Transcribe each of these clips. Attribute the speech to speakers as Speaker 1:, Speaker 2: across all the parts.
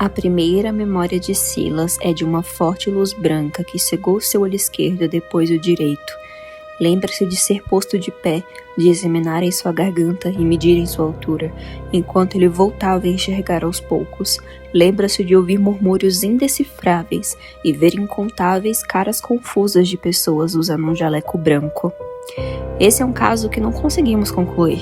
Speaker 1: A primeira memória de Silas é de uma forte luz branca que cegou seu olho esquerdo depois o direito. Lembra-se de ser posto de pé, de examinarem sua garganta e medirem sua altura, enquanto ele voltava a enxergar aos poucos. Lembra-se de ouvir murmúrios indecifráveis e ver incontáveis caras confusas de pessoas usando um jaleco branco. Esse é um caso que não conseguimos concluir.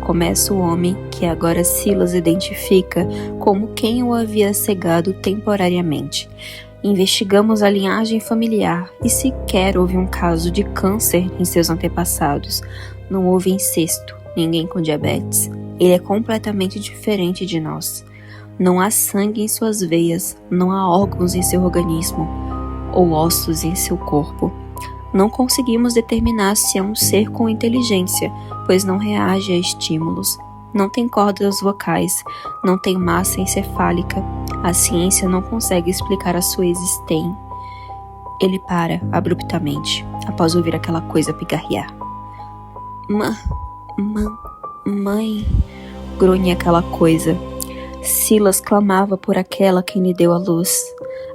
Speaker 1: Começa o homem que agora Silas identifica como quem o havia cegado temporariamente. Investigamos a linhagem familiar e sequer houve um caso de câncer em seus antepassados. Não houve incesto, ninguém com diabetes. Ele é completamente diferente de nós. Não há sangue em suas veias, não há órgãos em seu organismo ou ossos em seu corpo. Não conseguimos determinar se é um ser com inteligência, pois não reage a estímulos. Não tem cordas vocais, não tem massa encefálica. A ciência não consegue explicar a sua existência. Ele para abruptamente, após ouvir aquela coisa pigarrear. Mãe, grunhe aquela coisa. Silas clamava por aquela quem lhe deu a luz.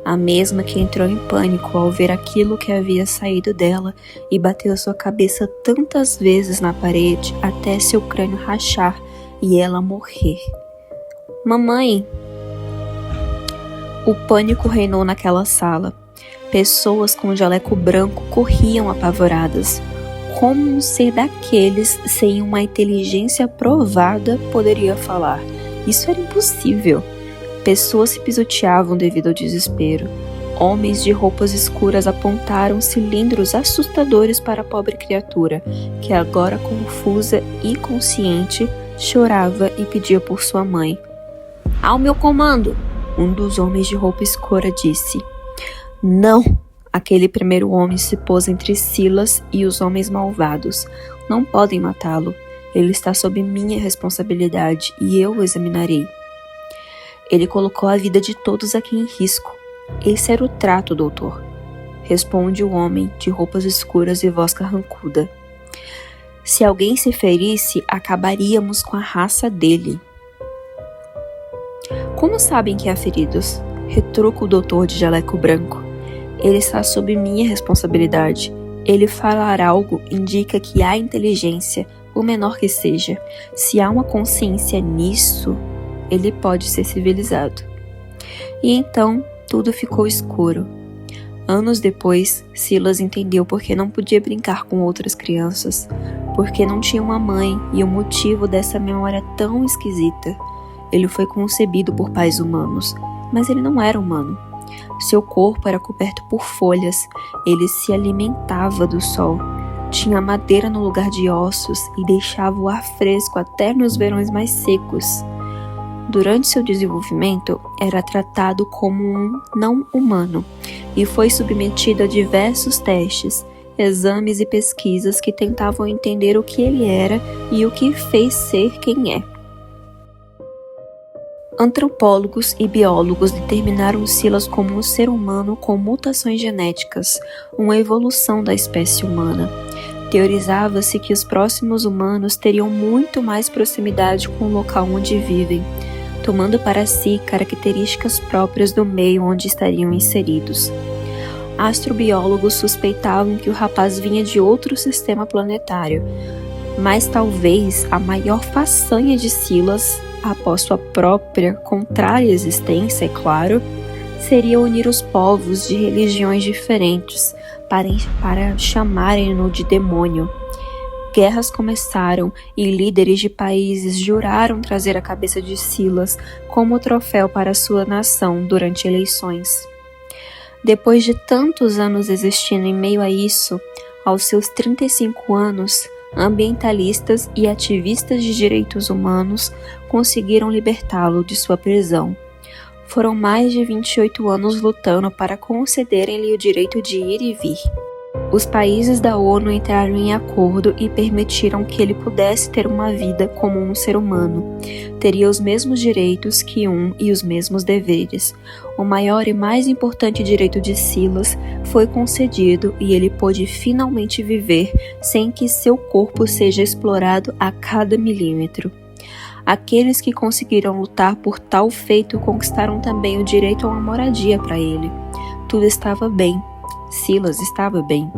Speaker 1: A mesma que entrou em pânico ao ver aquilo que havia saído dela e bateu sua cabeça tantas vezes na parede até seu crânio rachar e ela morrer. Mamãe! O pânico reinou naquela sala. Pessoas com jaleco branco corriam apavoradas. Como um ser daqueles, sem uma inteligência provada, poderia falar? Isso era impossível. Pessoas se pisoteavam devido ao desespero. Homens de roupas escuras apontaram cilindros assustadores para a pobre criatura, que agora confusa e consciente, chorava e pedia por sua mãe. Ao meu comando! Um dos homens de roupa escura disse. Não! Aquele primeiro homem se pôs entre Silas e os homens malvados. Não podem matá-lo. Ele está sob minha responsabilidade e eu o examinarei. Ele colocou a vida de todos aqui em risco. Esse era o trato, doutor. Responde o homem de roupas escuras e voz carrancuda. Se alguém se ferisse, acabaríamos com a raça dele. Como sabem que há feridos? Retruca o doutor de jaleco branco. Ele está sob minha responsabilidade. Ele falar algo indica que há inteligência, o menor que seja. Se há uma consciência nisso, ele pode ser civilizado. E então, tudo ficou escuro. Anos depois, Silas entendeu por que não podia brincar com outras crianças, porque não tinha uma mãe e o motivo dessa memória tão esquisita. Ele foi concebido por pais humanos, mas ele não era humano. Seu corpo era coberto por folhas, ele se alimentava do sol, tinha madeira no lugar de ossos e deixava o ar fresco até nos verões mais secos. Durante seu desenvolvimento, era tratado como um não-humano e foi submetido a diversos testes, exames e pesquisas que tentavam entender o que ele era e o que fez ser quem é. Antropólogos e biólogos determinaram Silas como um ser humano com mutações genéticas, uma evolução da espécie humana. Teorizava-se que os próximos humanos teriam muito mais proximidade com o local onde vivem, tomando para si características próprias do meio onde estariam inseridos. Astrobiólogos suspeitavam que o rapaz vinha de outro sistema planetário, mas talvez a maior façanha de Silas, após sua própria contrária existência, é claro, seria unir os povos de religiões diferentes para chamarem-no de demônio. Guerras começaram e líderes de países juraram trazer a cabeça de Silas como troféu para sua nação durante eleições. Depois de tantos anos existindo em meio a isso, aos seus 35 anos, ambientalistas e ativistas de direitos humanos conseguiram libertá-lo de sua prisão. Foram mais de 28 anos lutando para concederem-lhe o direito de ir e vir. Os países da ONU entraram em acordo e permitiram que ele pudesse ter uma vida como um ser humano. Teria os mesmos direitos que e os mesmos deveres. O maior e mais importante direito de Silas foi concedido e ele pôde finalmente viver sem que seu corpo seja explorado a cada milímetro. Aqueles que conseguiram lutar por tal feito conquistaram também o direito a uma moradia para ele. Tudo estava bem. Silas estava bem.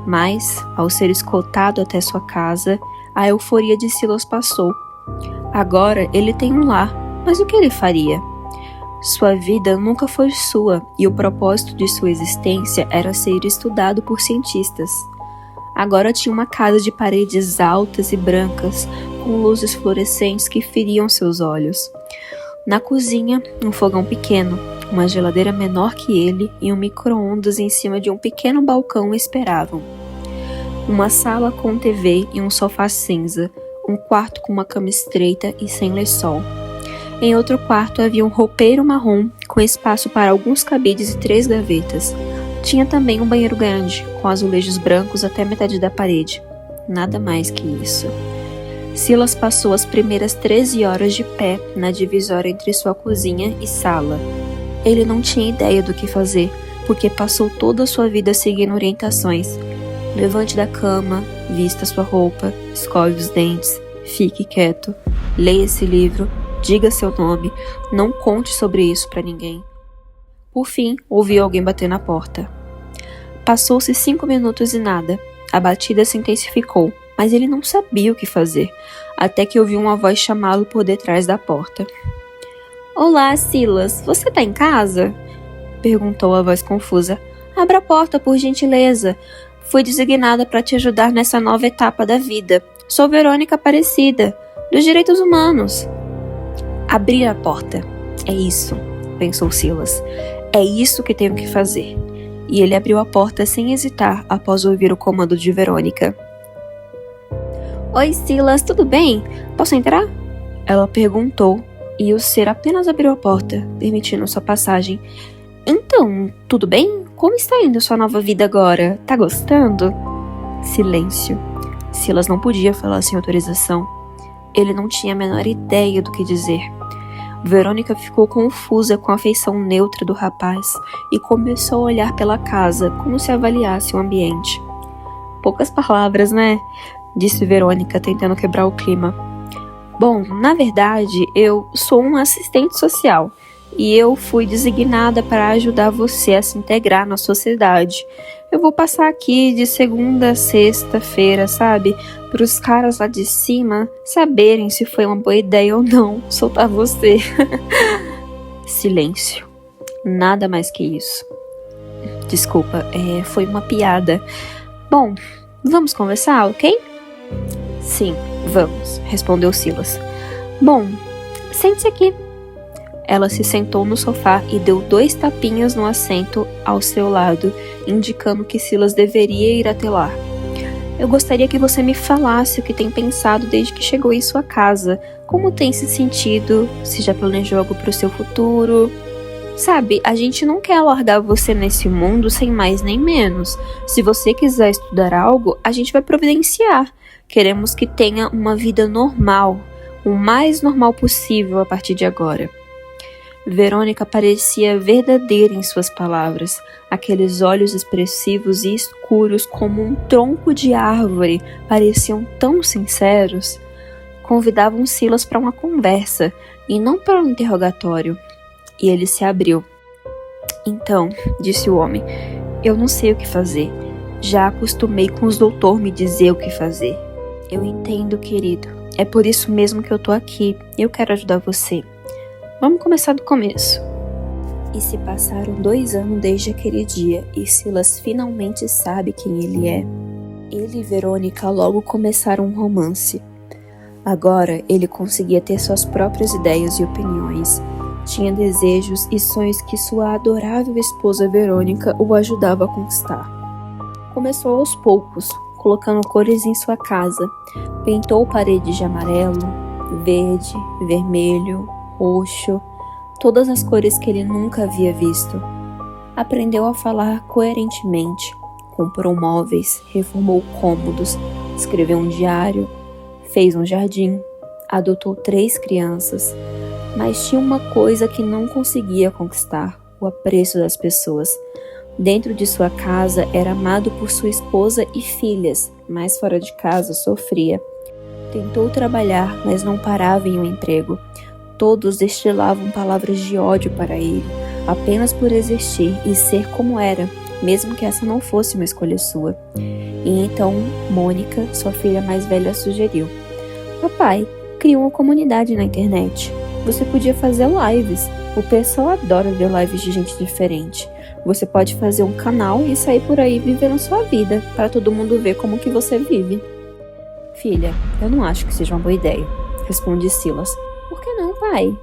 Speaker 1: Mas, ao ser escoltado até sua casa, a euforia de Silas passou. Agora ele tem um lar, mas o que ele faria? Sua vida nunca foi sua e o propósito de sua existência era ser estudado por cientistas. Agora tinha uma casa de paredes altas e brancas, com luzes fluorescentes que feriam seus olhos. Na cozinha, um fogão pequeno, uma geladeira menor que ele e um micro-ondas em cima de um pequeno balcão o esperavam. Uma sala com TV e um sofá cinza, um quarto com uma cama estreita e sem lençol. Em outro quarto havia um roupeiro marrom com espaço para alguns cabides e 3 gavetas. Tinha também um banheiro grande, com azulejos brancos até metade da parede. Nada mais que isso. Silas passou as primeiras 13 horas de pé na divisória entre sua cozinha e sala. Ele não tinha ideia do que fazer, porque passou toda a sua vida seguindo orientações. Levante da cama, vista sua roupa, escove os dentes, fique quieto, leia esse livro, diga seu nome, não conte sobre isso para ninguém. Por fim, ouviu alguém bater na porta. Passou-se 5 minutos e nada. A batida se intensificou, mas ele não sabia o que fazer, até que ouviu uma voz chamá-lo por detrás da porta. Olá, Silas, você tá em casa? Perguntou a voz confusa. Abra a porta, por gentileza. Fui designada para te ajudar nessa nova etapa da vida. Sou Verônica Aparecida, dos Direitos Humanos. Abrir a porta. É isso, pensou Silas. É isso que tenho que fazer. E ele abriu a porta sem hesitar após ouvir o comando de Verônica. Oi, Silas, tudo bem? Posso entrar? Ela perguntou, e o ser apenas abriu a porta, permitindo sua passagem. Então, tudo bem? Como está indo sua nova vida agora? Tá gostando? Silêncio. Silas não podia falar sem autorização. Ele não tinha a menor ideia do que dizer. Verônica ficou confusa com a feição neutra do rapaz e começou a olhar pela casa como se avaliasse o ambiente. Poucas palavras, né? Disse Verônica, tentando quebrar o clima. Bom, na verdade, eu sou uma assistente social e eu fui designada para ajudar você a se integrar na sociedade. Eu vou passar aqui de segunda a sexta-feira, sabe? Para os caras lá de cima saberem se foi uma boa ideia ou não soltar você. Silêncio. Nada mais que isso. Desculpa, foi uma piada. Bom, vamos conversar, ok? Sim, vamos, respondeu Silas. Bom, sente-se aqui. Ela se sentou no sofá e deu 2 tapinhas no assento ao seu lado, indicando que Silas deveria ir até lá. Eu gostaria que você me falasse o que tem pensado desde que chegou em sua casa. Como tem se sentido? Se já planejou algo para o seu futuro? Sabe, a gente não quer largar você nesse mundo sem mais nem menos. Se você quiser estudar algo, a gente vai providenciar. Queremos que tenha uma vida normal, o mais normal possível a partir de agora. Verônica parecia verdadeira em suas palavras. Aqueles olhos expressivos e escuros como um tronco de árvore pareciam tão sinceros. Convidavam Silas para uma conversa e não para um interrogatório. E ele se abriu. Então, disse o homem, eu não sei o que fazer. Já acostumei com os doutores me dizer o que fazer. Eu entendo, querido. É por isso mesmo que eu tô aqui. Eu quero ajudar você. Vamos começar do começo. E se passaram 2 anos desde aquele dia e Silas finalmente sabe quem ele é. Ele e Verônica logo começaram um romance. Agora ele conseguia ter suas próprias ideias e opiniões. Tinha desejos e sonhos que sua adorável esposa Verônica o ajudava a conquistar. Começou aos poucos, colocando cores em sua casa. Pintou paredes de amarelo, verde, vermelho, roxo, todas as cores que ele nunca havia visto. Aprendeu a falar coerentemente, comprou móveis, reformou cômodos, escreveu um diário, fez um jardim, adotou 3 crianças, mas tinha uma coisa que não conseguia conquistar: o apreço das pessoas. Dentro de sua casa era amado por sua esposa e filhas, mas fora de casa sofria. Tentou trabalhar, mas não parava em um emprego. Todos destilavam palavras de ódio para ele, apenas por existir e ser como era, mesmo que essa não fosse uma escolha sua. E então, Mônica, sua filha mais velha, sugeriu: Papai, cria uma comunidade na internet. Você podia fazer lives. O pessoal adora ver lives de gente diferente. Você pode fazer um canal e sair por aí vivendo sua vida, para todo mundo ver como que você vive. Filha, eu não acho que seja uma boa ideia, responde Silas. Por que não, pai?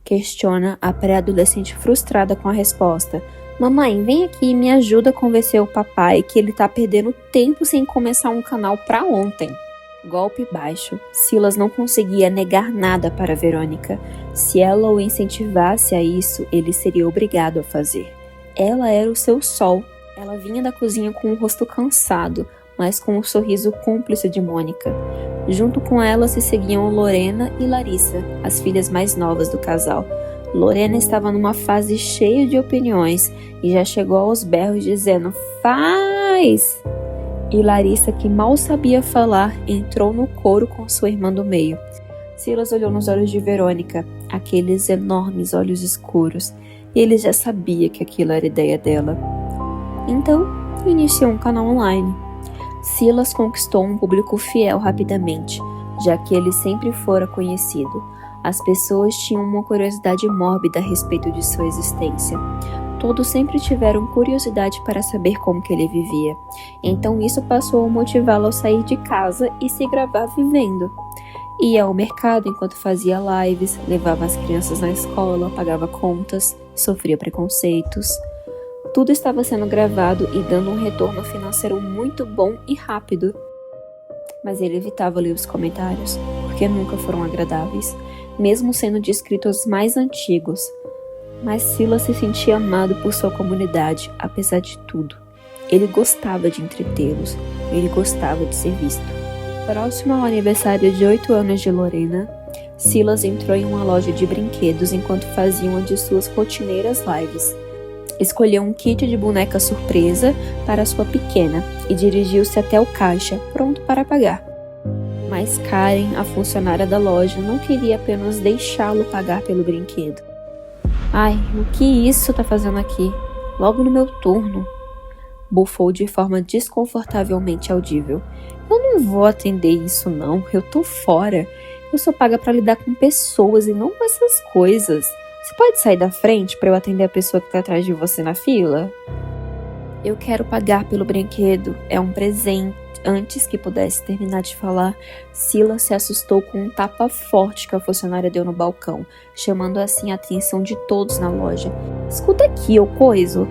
Speaker 1: Questiona a pré-adolescente frustrada com a resposta. Mamãe, vem aqui e me ajuda a convencer o papai que ele tá perdendo tempo sem começar um canal pra ontem. Golpe baixo. Silas não conseguia negar nada para Verônica. Se ela o incentivasse a isso, ele seria obrigado a fazer. Ela era o seu sol. Ela vinha da cozinha com o rosto cansado, mas com o sorriso cúmplice de Mônica. Junto com ela se seguiam Lorena e Larissa, as filhas mais novas do casal. Lorena estava numa fase cheia de opiniões e já chegou aos berros dizendo "Faz!". E Larissa, que mal sabia falar, entrou no coro com sua irmã do meio. Silas olhou nos olhos de Verônica, aqueles enormes olhos escuros, e ele já sabia que aquilo era ideia dela. Então, iniciou um canal online. Silas conquistou um público fiel rapidamente, já que ele sempre fora conhecido. As pessoas tinham uma curiosidade mórbida a respeito de sua existência. Todos sempre tiveram curiosidade para saber como que ele vivia. Então isso passou a motivá-lo a sair de casa e se gravar vivendo. Ia ao mercado enquanto fazia lives, levava as crianças na escola, pagava contas, sofria preconceitos. Tudo estava sendo gravado e dando um retorno financeiro muito bom e rápido. Mas ele evitava ler os comentários, porque nunca foram agradáveis, mesmo sendo de escritos mais antigos. Mas Silas se sentia amado por sua comunidade, apesar de tudo. Ele gostava de entretê-los, ele gostava de ser visto. Próximo ao aniversário de 8 anos de Lorena, Silas entrou em uma loja de brinquedos enquanto fazia uma de suas rotineiras lives. Escolheu um kit de boneca surpresa para sua pequena e dirigiu-se até o caixa, pronto para pagar. Mas Karen, a funcionária da loja, não queria apenas deixá-lo pagar pelo brinquedo. Ai, o que isso tá fazendo aqui? Logo no meu turno. Bufou de forma desconfortavelmente audível. Eu não vou atender isso não, eu tô fora. Eu sou paga pra lidar com pessoas e não com essas coisas. Você pode sair da frente pra eu atender a pessoa que tá atrás de você na fila? Eu quero pagar pelo brinquedo, é um presente. Antes que pudesse terminar de falar, Silas se assustou com um tapa forte que a funcionária deu no balcão, chamando assim a atenção de todos na loja. Escuta aqui, ô coiso!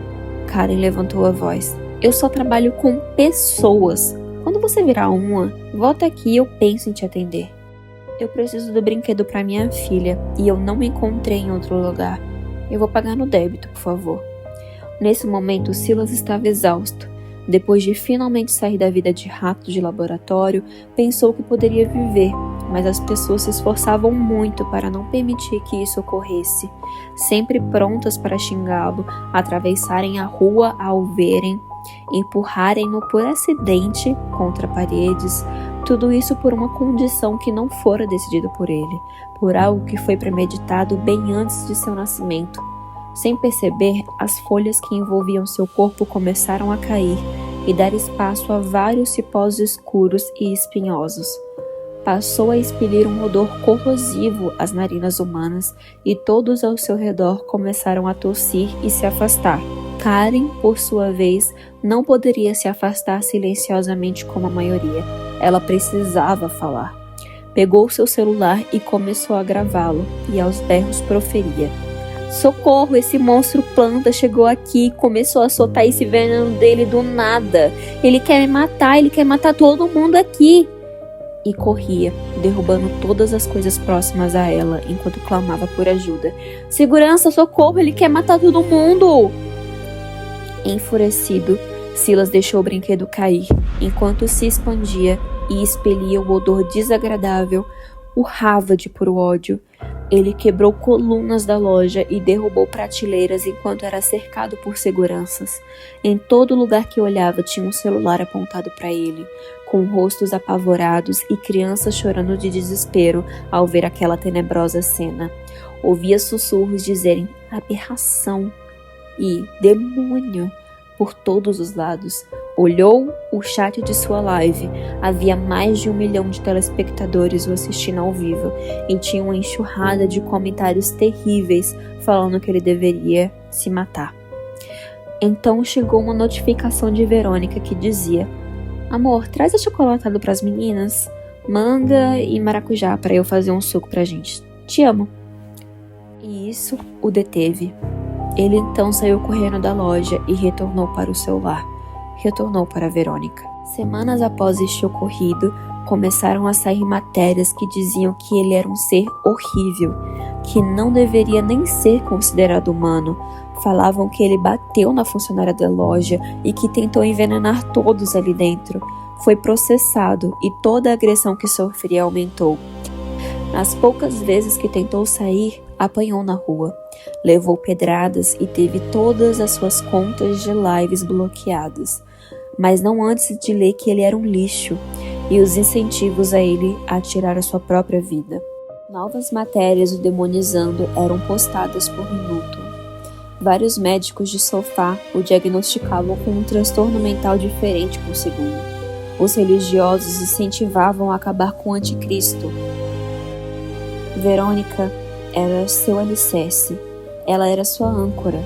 Speaker 1: Karen levantou a voz. Eu só trabalho com pessoas. Quando você virar uma, volta aqui e eu penso em te atender. Eu preciso do brinquedo para minha filha e eu não me encontrei em outro lugar. Eu vou pagar no débito, por favor. Nesse momento, Silas estava exausto. Depois de finalmente sair da vida de rato de laboratório, pensou que poderia viver, mas as pessoas se esforçavam muito para não permitir que isso ocorresse, sempre prontas para xingá-lo, atravessarem a rua ao verem, empurrarem-no por acidente contra paredes, tudo isso por uma condição que não fora decidida por ele, por algo que foi premeditado bem antes de seu nascimento. Sem perceber, as folhas que envolviam seu corpo começaram a cair e dar espaço a vários cipós escuros e espinhosos. Passou a expelir um odor corrosivo às narinas humanas e todos ao seu redor começaram a tossir e se afastar. Karen, por sua vez, não poderia se afastar silenciosamente como a maioria. Ela precisava falar. Pegou seu celular e começou a gravá-lo, e aos berros proferia: Socorro, esse monstro planta chegou aqui e começou a soltar esse veneno dele do nada. Ele quer me matar, ele quer matar todo mundo aqui. E corria, derrubando todas as coisas próximas a ela, enquanto clamava por ajuda. Segurança, socorro, ele quer matar todo mundo! Enfurecido, Silas deixou o brinquedo cair, enquanto se expandia e expelia o odor desagradável. urrava de puro ódio. Ele quebrou colunas da loja e derrubou prateleiras enquanto era cercado por seguranças. Em todo lugar que olhava tinha um celular apontado para ele, com rostos apavorados e crianças chorando de desespero ao ver aquela tenebrosa cena. Ouvia sussurros dizerem aberração e demônio por todos os lados. Olhou o chat de sua live. Havia mais de 1 milhão de telespectadores o assistindo ao vivo e tinha uma enxurrada de comentários terríveis falando que ele deveria se matar. Então chegou uma notificação de Verônica que dizia: amor, traz achocolatado pras meninas, manga e maracujá para eu fazer um suco pra gente. Te amo. E isso o deteve. Ele então saiu correndo da loja e retornou para o celular. Retornou para Verônica. Semanas após este ocorrido, começaram a sair matérias que diziam que ele era um ser horrível, que não deveria nem ser considerado humano. Falavam que ele bateu na funcionária da loja e que tentou envenenar todos ali dentro. Foi processado e toda a agressão que sofria aumentou. Nas poucas vezes que tentou sair, apanhou na rua, levou pedradas e teve todas as suas contas de lives bloqueadas, mas não antes de ler que ele era um lixo e os incentivos a ele a tirar a sua própria vida. Novas matérias o demonizando eram postadas por minuto. Vários médicos de sofá o diagnosticavam com um transtorno mental diferente por segundo. Os religiosos incentivavam a acabar com o anticristo. Verônica era seu alicerce. Ela era sua âncora,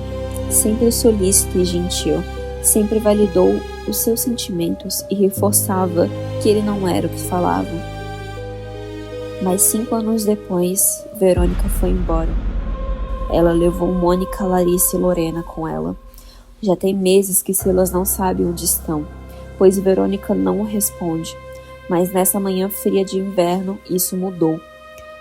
Speaker 1: sempre solícita e gentil, sempre validou os seus sentimentos e reforçava que ele não era o que falava. Mas 5 anos depois, Verônica foi embora. Ela levou Mônica, Larissa e Lorena com ela. Já tem meses que Silas não sabe onde estão, pois Verônica não o responde. Mas nessa manhã fria de inverno, isso mudou.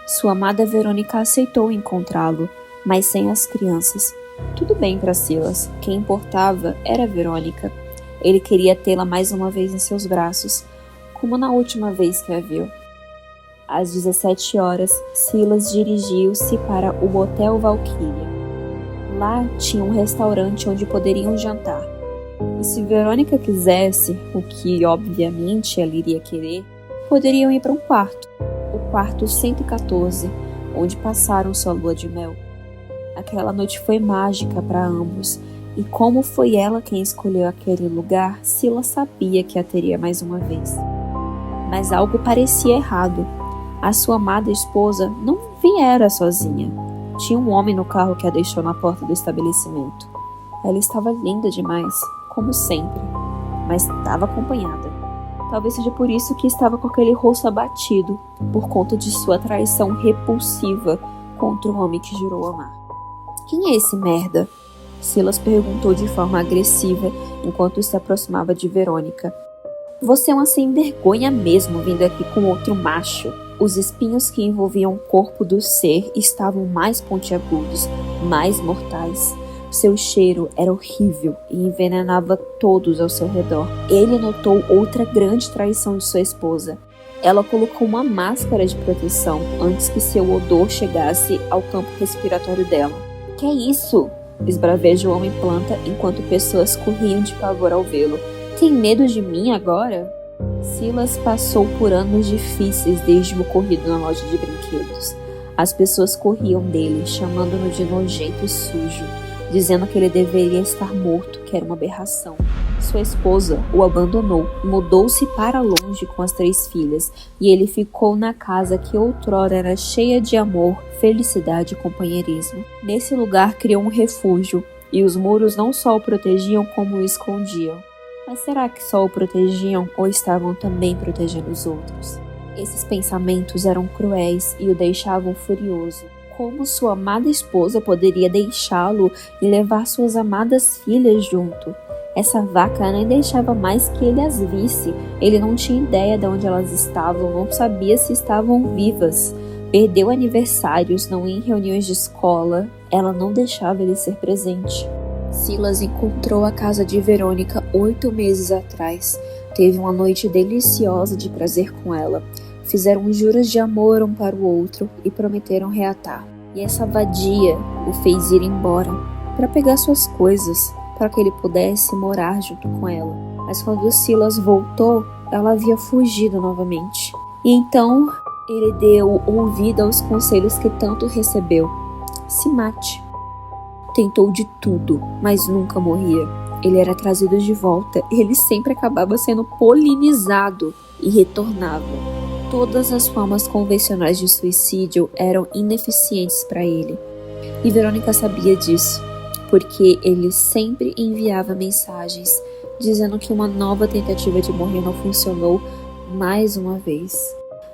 Speaker 1: Sua amada Verônica aceitou encontrá-lo, mas sem as crianças. Tudo bem para Silas, quem importava era Verônica. Ele queria tê-la mais uma vez em seus braços, como na última vez que a viu. Às 17 horas, Silas dirigiu-se para o Hotel Valkyria. Lá tinha um restaurante onde poderiam jantar. E se Verônica quisesse, o que obviamente ela iria querer, poderiam ir para um quarto. O quarto 114, onde passaram sua lua de mel. Aquela noite foi mágica para ambos, e como foi ela quem escolheu aquele lugar, Silas sabia que a teria mais uma vez. Mas algo parecia errado. A sua amada esposa não viera sozinha. Tinha um homem no carro que a deixou na porta do estabelecimento. Ela estava linda demais, como sempre, mas estava acompanhada. Talvez seja por isso que estava com aquele rosto abatido, por conta de sua traição repulsiva contra o homem que jurou amar. Quem é esse merda? Silas perguntou de forma agressiva enquanto se aproximava de Verônica. Você é uma sem vergonha mesmo vindo aqui com outro macho. Os espinhos que envolviam o corpo do ser estavam mais pontiagudos, mais mortais. Seu cheiro era horrível e envenenava todos ao seu redor. Ele notou outra grande traição de sua esposa. Ela colocou uma máscara de proteção antes que seu odor chegasse ao campo respiratório dela. Que é isso? Esbravejou o homem-planta enquanto pessoas corriam de pavor ao vê-lo. Tem medo de mim agora? Silas passou por anos difíceis desde o ocorrido na loja de brinquedos. As pessoas corriam dele, chamando-no de nojento e sujo, dizendo que ele deveria estar morto, que era uma aberração. Sua esposa o abandonou, mudou-se para longe com as 3 filhas, e ele ficou na casa que outrora era cheia de amor, felicidade e companheirismo. Nesse lugar criou um refúgio, e os muros não só o protegiam como o escondiam. Mas será que só o protegiam ou estavam também protegendo os outros? Esses pensamentos eram cruéis e o deixavam furioso. Como sua amada esposa poderia deixá-lo e levar suas amadas filhas junto? Essa vaca nem deixava mais que ele as visse. Ele não tinha ideia de onde elas estavam, não sabia se estavam vivas. Perdeu aniversários, não ia em reuniões de escola. Ela não deixava ele ser presente. Silas encontrou a casa de Verônica 8 meses atrás. Teve uma noite deliciosa de prazer com ela. fizeram juras de amor um para o outro e prometeram reatar. E essa vadia o fez ir embora para pegar suas coisas, para que ele pudesse morar junto com ela. Mas quando Silas voltou, ela havia fugido novamente. E então ele deu ouvido aos conselhos que tanto recebeu. Se mate. Tentou de tudo, mas nunca morria. Ele era trazido de volta e ele sempre acabava sendo polinizado e retornava. Todas as formas convencionais de suicídio eram ineficientes para ele. E Verônica sabia disso, porque ele sempre enviava mensagens dizendo que uma nova tentativa de morrer não funcionou mais uma vez.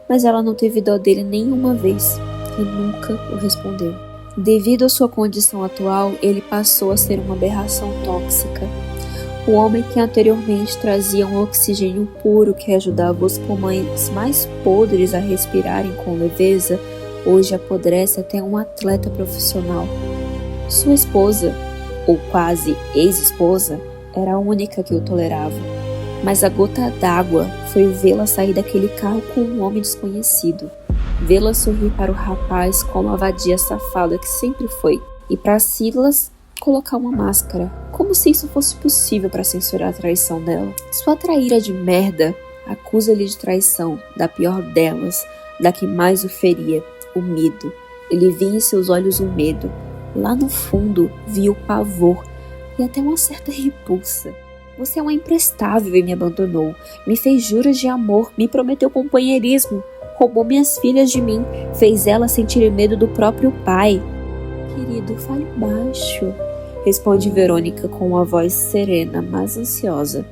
Speaker 1: Mas ela não teve dó dele nenhuma vez e nunca o respondeu. Devido à sua condição atual, ele passou a ser uma aberração tóxica. O homem que anteriormente trazia um oxigênio puro que ajudava os pulmões mais podres a respirarem com leveza, hoje apodrece até um atleta profissional. Sua esposa, ou quase ex-esposa, era a única que o tolerava. Mas a gota d'água foi vê-la sair daquele carro com um homem desconhecido. Vê-la sorrir para o rapaz como a vadia safada que sempre foi. E para Silas, colocar uma máscara, como se isso fosse possível para censurar a traição dela. Sua traíra de merda acusa-lhe de traição, da pior delas, da que mais o feria, o medo. Ele via em seus olhos o medo. Lá no fundo, via o pavor e até uma certa repulsa. Você é uma imprestável e me abandonou. Me fez juras de amor, me prometeu companheirismo, roubou minhas filhas de mim, fez elas sentirem medo do próprio pai. Querido, fale baixo, responde Verônica com uma voz serena, mas ansiosa.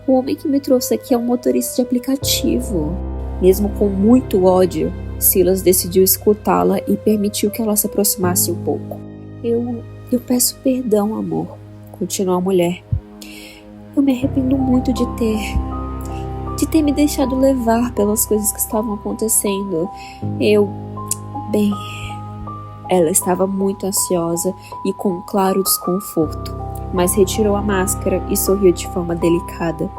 Speaker 1: O homem que me trouxe aqui é um motorista de aplicativo. Mesmo com muito ódio, Silas decidiu escutá-la e permitiu que ela se aproximasse um pouco. Eu peço perdão, amor, continuou a mulher. Eu me arrependo muito de ter me deixado levar pelas coisas que estavam acontecendo. Ela estava muito ansiosa e com um claro desconforto, mas retirou a máscara e sorriu de forma delicada.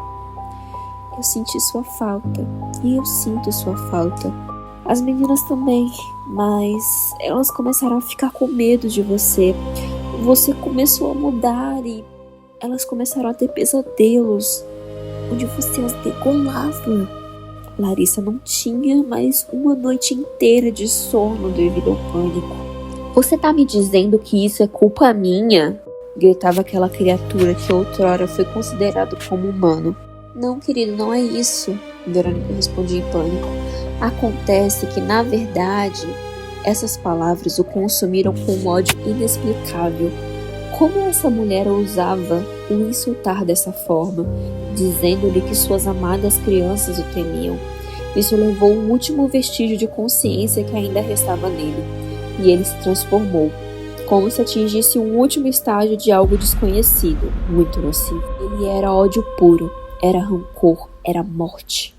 Speaker 1: Eu senti sua falta e eu sinto sua falta. As meninas também, mas elas começaram a ficar com medo de você. Você começou a mudar e elas começaram a ter pesadelos, onde você as degolava. Larissa não tinha mais uma noite inteira de sono devido ao pânico. Você tá me dizendo que isso é culpa minha? Gritava aquela criatura que outrora foi considerado como humano. Não, querido, não é isso, Verônica respondia em pânico. Acontece que, na verdade, essas palavras o consumiram com um ódio inexplicável. Como essa mulher ousava o insultar dessa forma, dizendo-lhe que suas amadas crianças o temiam? Isso levou um último vestígio de consciência que ainda restava nele, e ele se transformou, como se atingisse um último estágio de algo desconhecido, muito nocivo. Ele era ódio puro, era rancor, era morte.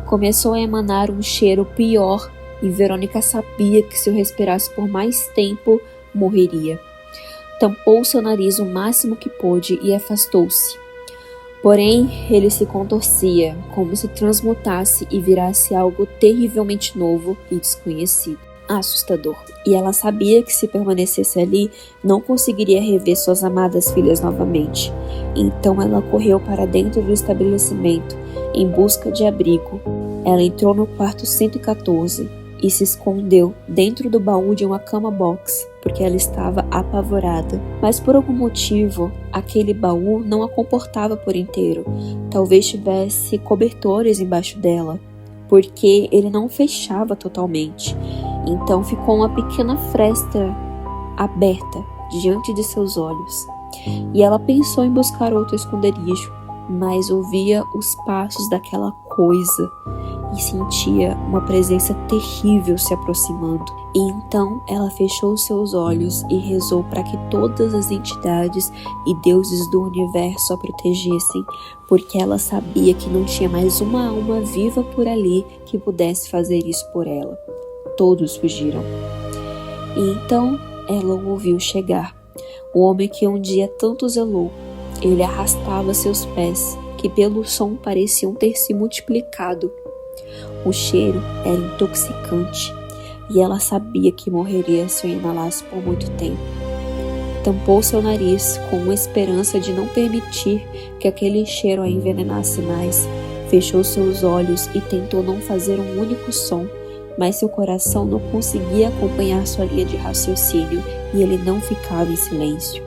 Speaker 1: Começou a emanar um cheiro pior e Verônica sabia que se o respirasse por mais tempo, morreria. Tampou seu nariz o máximo que pôde e afastou-se. Porém, ele se contorcia, como se transmutasse e virasse algo terrivelmente novo e desconhecido. Assustador. E ela sabia que se permanecesse ali, não conseguiria rever suas amadas filhas novamente. Então ela correu para dentro do estabelecimento, em busca de abrigo. Ela entrou no quarto 114 e se escondeu dentro do baú de uma cama box, porque ela estava apavorada. Mas por algum motivo, aquele baú não a comportava por inteiro. Talvez tivesse cobertores embaixo dela, porque ele não fechava totalmente. Então ficou uma pequena fresta aberta diante de seus olhos. E ela pensou em buscar outro esconderijo, mas ouvia os passos daquela coisa e sentia uma presença terrível se aproximando. E então ela fechou seus olhos e rezou para que todas as entidades e deuses do universo a protegessem, porque ela sabia que não tinha mais uma alma viva por ali que pudesse fazer isso por ela. Todos fugiram. E então ela o ouviu chegar, o homem que um dia tanto zelou. Ele arrastava seus pés, que pelo som pareciam ter se multiplicado. O cheiro era intoxicante e ela sabia que morreria se o inalasse por muito tempo. Tampou seu nariz com uma esperança de não permitir que aquele cheiro a envenenasse mais. Fechou seus olhos e tentou não fazer um único som, mas seu coração não conseguia acompanhar sua linha de raciocínio e ele não ficava em silêncio.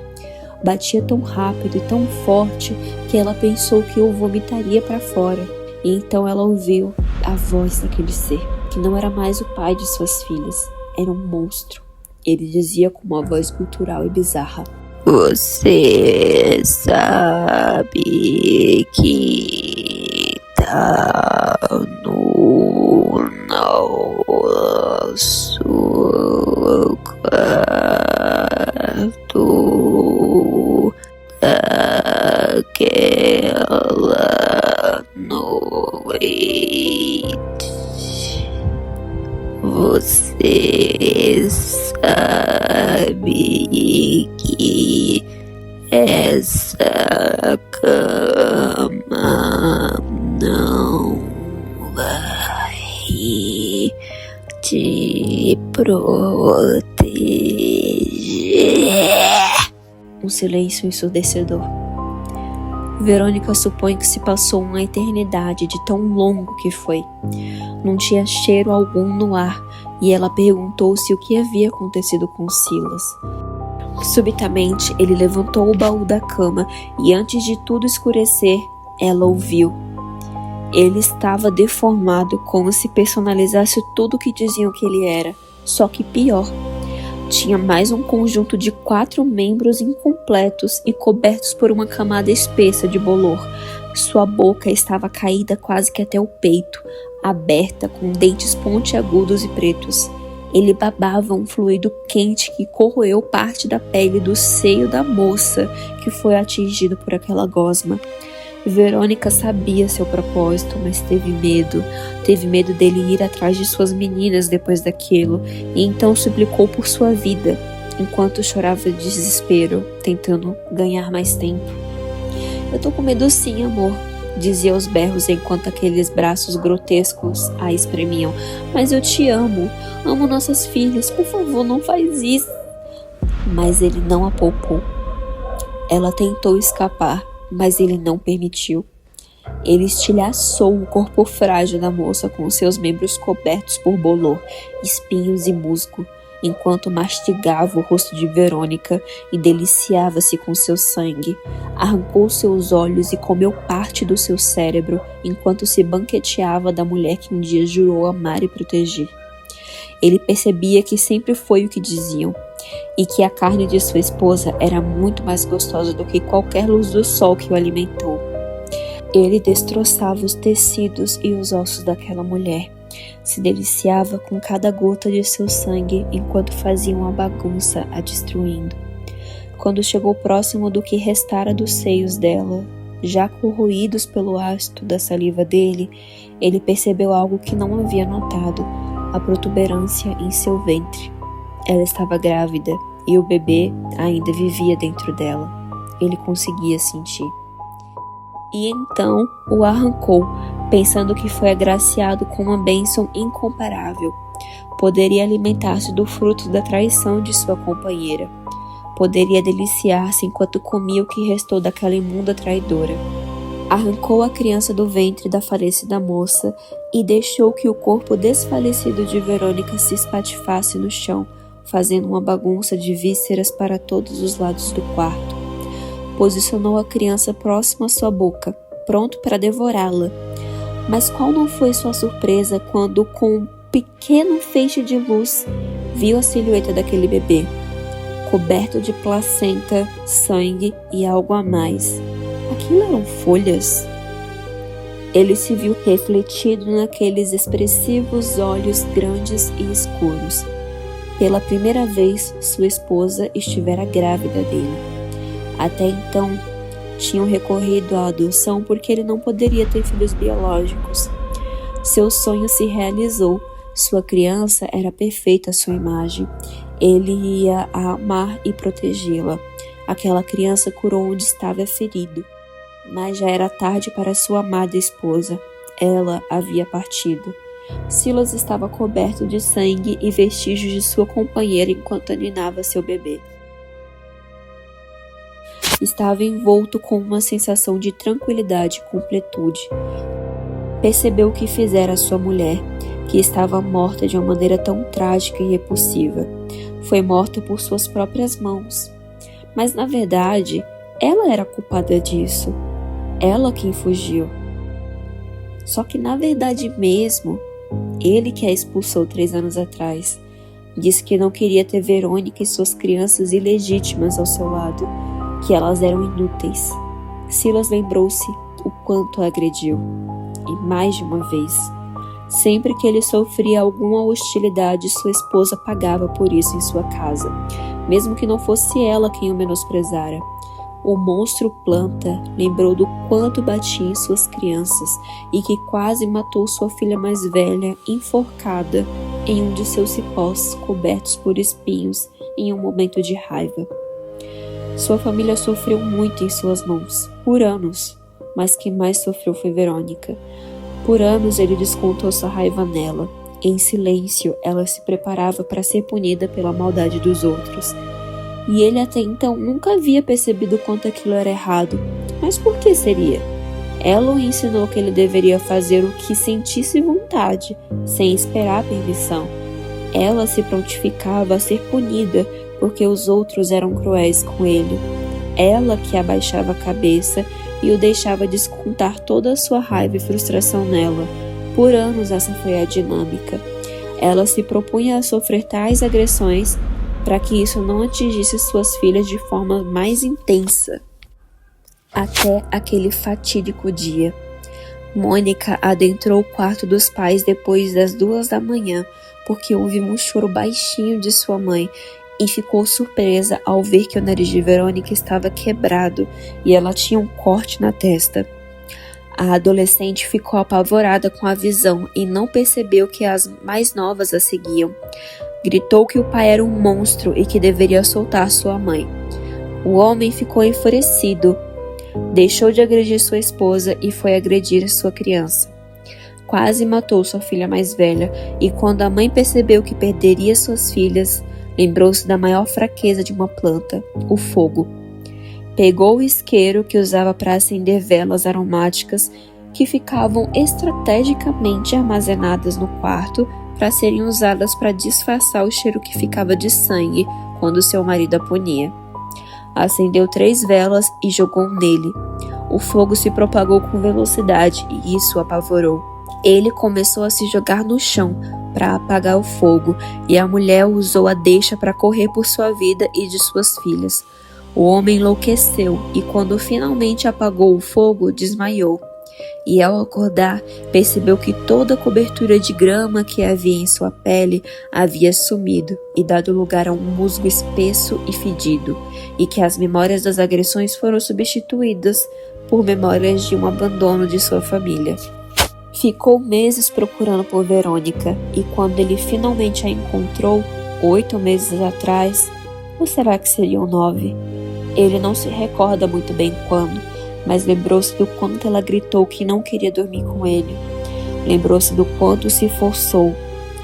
Speaker 1: Batia tão rápido e tão forte que ela pensou que o vomitaria para fora. E então ela ouviu a voz daquele ser, que não era mais o pai de suas filhas, era um monstro. Ele dizia com uma voz gutural e bizarra: "Você sabe que tá no nosso quarto daquela noite. Você sabe que essa cama não vai te proteger." Um silêncio ensurdecedor. Verônica supõe que se passou uma eternidade de tão longo que foi. Não tinha cheiro algum no ar e ela perguntou-se o que havia acontecido com Silas. Subitamente, ele levantou o baú da cama e antes de tudo escurecer, ela ouviu. Ele estava deformado, como se personalizasse tudo o que diziam que ele era, só que pior. Tinha mais um conjunto de 4 membros incompletos e cobertos por uma camada espessa de bolor. Sua boca estava caída quase que até o peito, aberta com dentes pontiagudos e pretos. Ele babava um fluido quente que corroeu parte da pele do seio da moça que foi atingido por aquela gosma. Verônica sabia seu propósito, mas teve medo. Teve medo dele ir atrás de suas meninas depois daquilo, e então suplicou por sua vida, enquanto chorava de desespero, tentando ganhar mais tempo. "Eu tô com medo sim, amor", dizia aos berros enquanto aqueles braços grotescos a espremiam. "Mas eu te amo. Amo nossas filhas. Por favor, não faz isso." Mas ele não a poupou. Ela tentou escapar, mas ele não permitiu. Ele estilhaçou o corpo frágil da moça com seus membros cobertos por bolor, espinhos e musgo, enquanto mastigava o rosto de Verônica e deliciava-se com seu sangue. Arrancou seus olhos e comeu parte do seu cérebro, enquanto se banqueteava da mulher que um dia jurou amar e proteger. Ele percebia que sempre foi o que diziam, e que a carne de sua esposa era muito mais gostosa do que qualquer luz do sol que o alimentou. Ele destroçava os tecidos e os ossos daquela mulher, se deliciava com cada gota de seu sangue enquanto fazia uma bagunça a destruindo. Quando chegou próximo do que restara dos seios dela, já corroídos pelo ácido da saliva dele, ele percebeu algo que não havia notado: a protuberância em seu ventre. Ela estava grávida e o bebê ainda vivia dentro dela. Ele conseguia sentir. E então o arrancou, pensando que foi agraciado com uma bênção incomparável. Poderia alimentar-se do fruto da traição de sua companheira. Poderia deliciar-se enquanto comia o que restou daquela imunda traidora. Arrancou a criança do ventre da falecida moça e deixou que o corpo desfalecido de Verônica se espatifasse no chão, fazendo uma bagunça de vísceras para todos os lados do quarto. Posicionou a criança próximo à sua boca, pronto para devorá-la. Mas qual não foi sua surpresa quando, com um pequeno feixe de luz, viu a silhueta daquele bebê, coberto de placenta, sangue e algo a mais. Aquilo eram folhas. Ele se viu refletido naqueles expressivos olhos grandes e escuros. Pela primeira vez, sua esposa estivera grávida dele. Até então, tinham recorrido à adoção porque ele não poderia ter filhos biológicos. Seu sonho se realizou. Sua criança era perfeita à sua imagem. Ele ia a amar e protegê-la. Aquela criança curou onde estava ferido. Mas já era tarde para sua amada esposa. ela havia partido. Silas estava coberto de sangue e vestígios de sua companheira enquanto aninava seu bebê. Estava envolto com uma sensação de tranquilidade e completude. Percebeu o que fizera a sua mulher, que estava morta de uma maneira tão trágica e repulsiva. Foi morta por suas próprias mãos. Mas, na verdade, ela era culpada disso. Ela quem fugiu. Só que, na verdade mesmo, ele que a expulsou 3 anos atrás. Disse que não queria ter Verônica e suas crianças ilegítimas ao seu lado, que elas eram inúteis. Silas lembrou-se o quanto a agrediu. E mais de uma vez. Sempre que ele sofria alguma hostilidade, sua esposa pagava por isso em sua casa, mesmo que não fosse ela quem o menosprezara. O monstro planta lembrou do quanto batia em suas crianças e que quase matou sua filha mais velha, enforcada em um de seus cipós cobertos por espinhos em um momento de raiva. Sua família sofreu muito em suas mãos, por anos, mas quem mais sofreu foi Verônica. Por anos ele descontou sua raiva nela. Em silêncio, ela se preparava para ser punida pela maldade dos outros. E ele até então nunca havia percebido quanto aquilo era errado. Mas por que seria? Ela o ensinou que ele deveria fazer o que sentisse vontade, sem esperar permissão. Ela se prontificava a ser punida porque os outros eram cruéis com ele. Ela que abaixava a cabeça e o deixava descontar toda a sua raiva e frustração nela. Por anos essa foi a dinâmica. Ela se propunha a sofrer tais agressões para que isso não atingisse suas filhas de forma mais intensa. Até aquele fatídico dia. Mônica adentrou o quarto dos pais depois das 2 da manhã, porque ouviu um choro baixinho de sua mãe e ficou surpresa ao ver que o nariz de Verônica estava quebrado e ela tinha um corte na testa. A adolescente ficou apavorada com a visão e não percebeu que as mais novas a seguiam. Gritou que o pai era um monstro e que deveria soltar sua mãe. O homem ficou enfurecido. Deixou de agredir sua esposa e foi agredir sua criança. Quase matou sua filha mais velha e quando a mãe percebeu que perderia suas filhas, lembrou-se da maior fraqueza de uma planta, o fogo. Pegou o isqueiro que usava para acender velas aromáticas que ficavam estrategicamente armazenadas no quarto para serem usadas para disfarçar o cheiro que ficava de sangue quando seu marido a punia. Acendeu 3 velas e jogou nele. O fogo se propagou com velocidade e isso o apavorou. Ele começou a se jogar no chão para apagar o fogo e a mulher usou a deixa para correr por sua vida e de suas filhas. O homem enlouqueceu e quando finalmente apagou o fogo, desmaiou. E ao acordar, percebeu que toda a cobertura de grama que havia em sua pele havia sumido e dado lugar a um musgo espesso e fedido, e que as memórias das agressões foram substituídas por memórias de um abandono de sua família. Ficou meses procurando por Verônica e quando ele finalmente a encontrou, 8 meses atrás, ou será que seriam 9? Ele não se recorda muito bem quando, mas lembrou-se do quanto ela gritou que não queria dormir com ele. Lembrou-se do quanto se forçou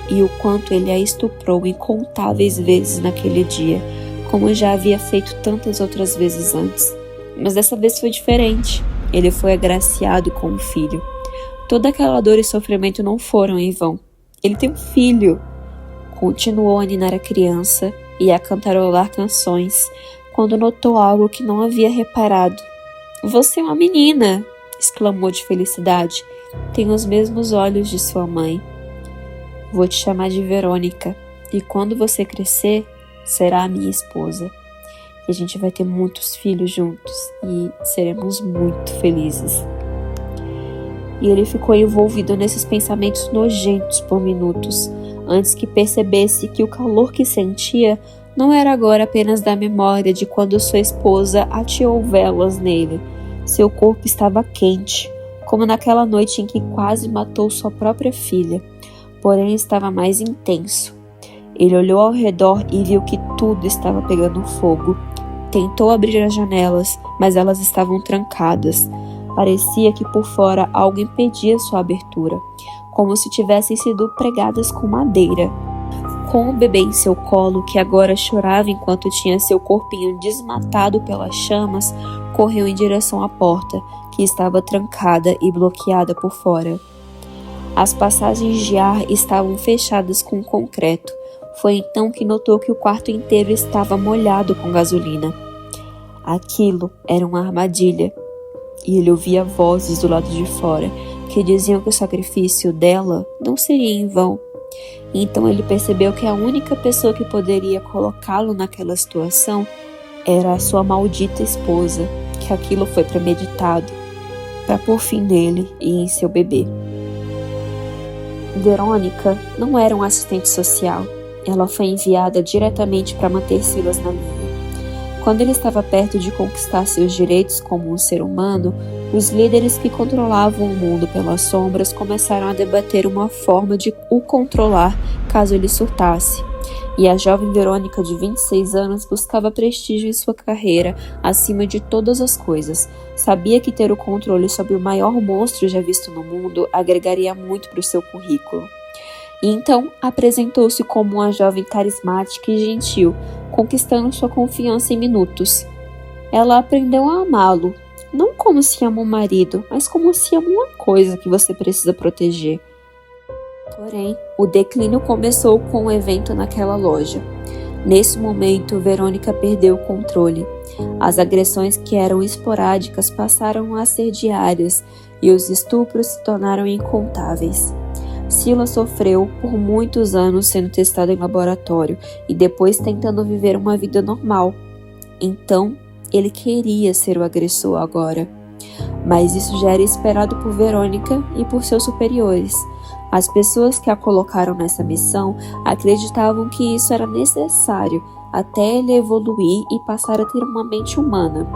Speaker 1: e o quanto ele a estuprou incontáveis vezes naquele dia, como já havia feito tantas outras vezes antes. Mas dessa vez foi diferente. Ele foi agraciado com um filho. Toda aquela dor e sofrimento não foram em vão. Ele tem um filho. Continuou a ninar a criança e a cantarolar canções, quando notou algo que não havia reparado. "Você é uma menina!" exclamou de felicidade. "Tem os mesmos olhos de sua mãe. Vou te chamar de Verônica, e quando você crescer, será a minha esposa. E a gente vai ter muitos filhos juntos, e seremos muito felizes." E ele ficou envolvido nesses pensamentos nojentos por minutos, antes que percebesse que o calor que sentia não era agora apenas da memória de quando sua esposa ateou velas nele. Seu corpo estava quente, como naquela noite em que quase matou sua própria filha, porém estava mais intenso. Ele olhou ao redor e viu que tudo estava pegando fogo. Tentou abrir as janelas, mas elas estavam trancadas. Parecia que por fora algo impedia sua abertura, como se tivessem sido pregadas com madeira. Com o bebê em seu colo, que agora chorava enquanto tinha seu corpinho desmatado pelas chamas, correu em direção à porta, que estava trancada e bloqueada por fora. As passagens de ar estavam fechadas com concreto. Foi então que notou que o quarto inteiro estava molhado com gasolina. Aquilo era uma armadilha, e ele ouvia vozes do lado de fora que diziam que o sacrifício dela não seria em vão. Então ele percebeu que a única pessoa que poderia colocá-lo naquela situação era a sua maldita esposa, que aquilo foi premeditado para pôr fim nele e em seu bebê. Verônica não era um assistente social. Ela foi enviada diretamente para manter Silas na linha. Quando ele estava perto de conquistar seus direitos como um ser humano, os líderes que controlavam o mundo pelas sombras começaram a debater uma forma de o controlar caso ele surtasse. E a jovem Verônica, de 26 anos, buscava prestígio em sua carreira acima de todas as coisas. Sabia que ter o controle sobre o maior monstro já visto no mundo agregaria muito para o seu currículo. E então apresentou-se como uma jovem carismática e gentil, conquistando sua confiança em minutos. Ela aprendeu a amá-lo, não como se ama um marido, mas como se ama uma coisa que você precisa proteger. Porém, o declínio começou com um evento naquela loja. Nesse momento, Verônica perdeu o controle. As agressões que eram esporádicas passaram a ser diárias e os estupros se tornaram incontáveis. Silas sofreu por muitos anos sendo testado em laboratório e depois tentando viver uma vida normal. Então, ele queria ser o agressor agora. Mas isso já era esperado por Verônica e por seus superiores. As pessoas que a colocaram nessa missão acreditavam que isso era necessário até ele evoluir e passar a ter uma mente humana.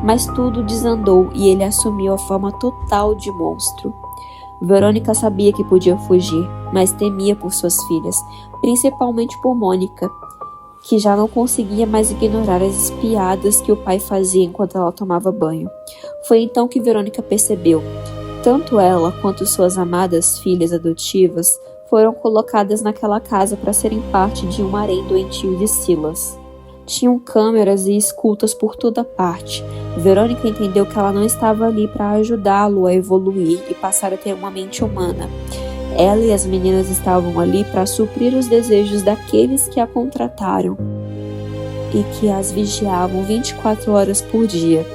Speaker 1: Mas tudo desandou e ele assumiu a forma total de monstro. Verônica sabia que podia fugir, mas temia por suas filhas, principalmente por Mônica, que já não conseguia mais ignorar as espiadas que o pai fazia enquanto ela tomava banho. Foi então que Verônica percebeu. Tanto ela quanto suas amadas filhas adotivas foram colocadas naquela casa para serem parte de um harém doentio de Silas. Tinham câmeras e escutas por toda parte. Verônica entendeu que ela não estava ali para ajudá-lo a evoluir e passar a ter uma mente humana. Ela e as meninas estavam ali para suprir os desejos daqueles que a contrataram e que as vigiavam 24 horas por dia.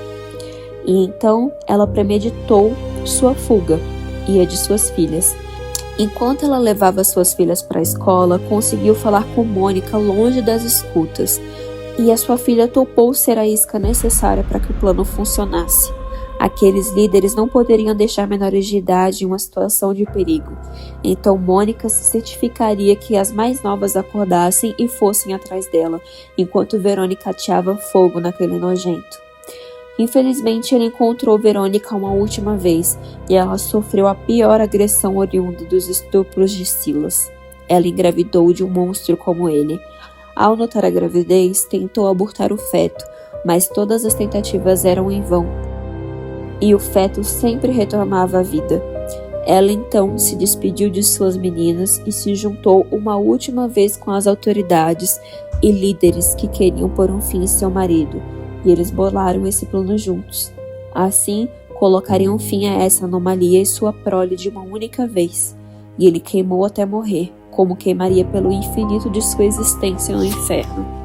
Speaker 1: E então ela premeditou sua fuga e a de suas filhas. Enquanto ela levava suas filhas para a escola, conseguiu falar com Mônica longe das escutas. E a sua filha topou ser a isca necessária para que o plano funcionasse. Aqueles líderes não poderiam deixar menores de idade em uma situação de perigo. Então Mônica se certificaria que as mais novas acordassem e fossem atrás dela, enquanto Verônica ateava fogo naquele nojento. Infelizmente, ele encontrou Verônica uma última vez e ela sofreu a pior agressão oriunda dos estupros de Silas. Ela engravidou de um monstro como ele. Ao notar a gravidez, tentou abortar o feto, mas todas as tentativas eram em vão. E o feto sempre retomava a vida. Ela então se despediu de suas meninas e se juntou uma última vez com as autoridades e líderes que queriam pôr um fim em seu marido, e eles bolaram esse plano juntos. Assim, colocariam fim a essa anomalia e sua prole de uma única vez, e ele queimou até morrer, como queimaria pelo infinito de sua existência no inferno.